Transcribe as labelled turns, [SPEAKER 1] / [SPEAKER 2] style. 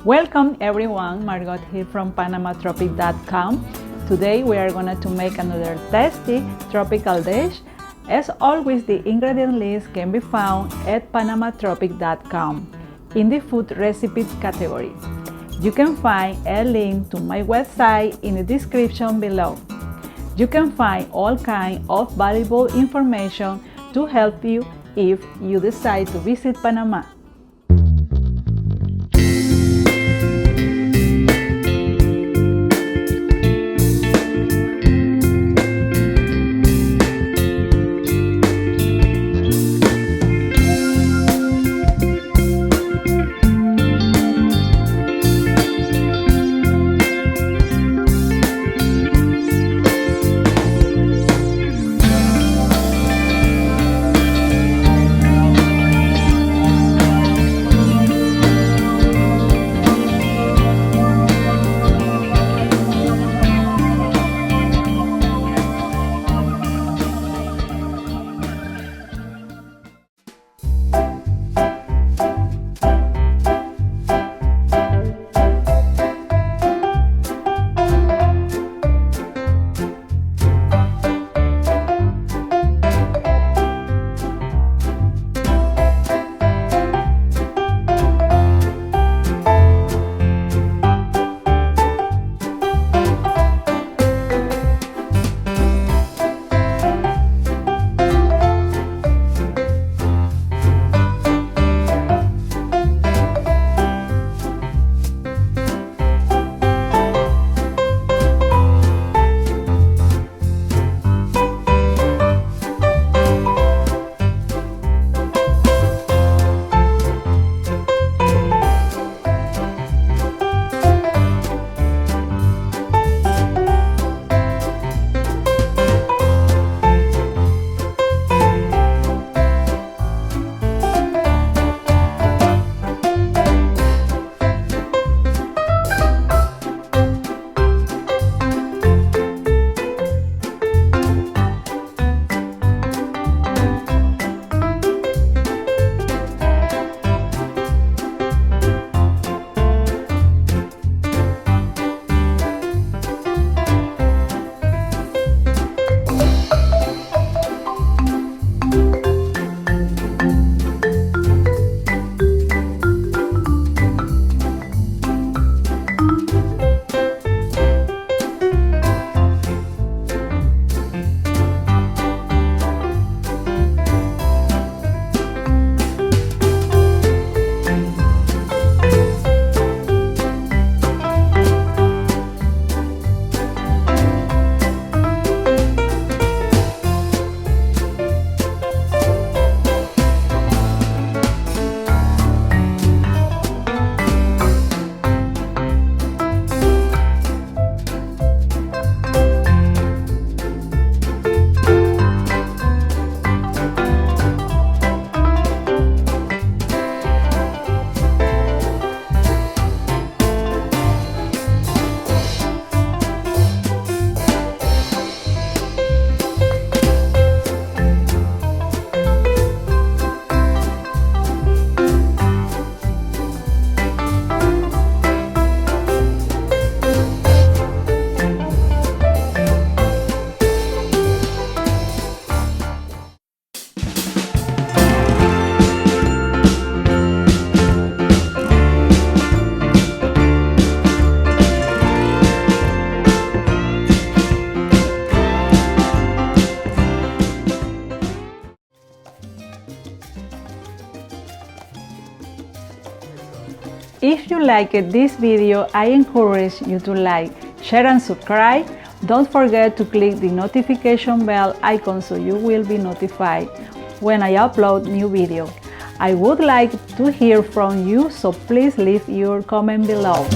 [SPEAKER 1] Welcome everyone, Margot here from PanamaTropic.com. Today we are going to make another tasty tropical dish. As always, the ingredient list can be found at PanamaTropic.com in the food recipes category. You can find a link to my website in the description below. You can find all kinds of valuable information to help you if you decide to visit Panama. If you liked this video, I encourage you to like, share and subscribe. Don't forget to click the notification bell icon so you will be notified when I upload new videos. I would like to hear from you, so please leave your comment below.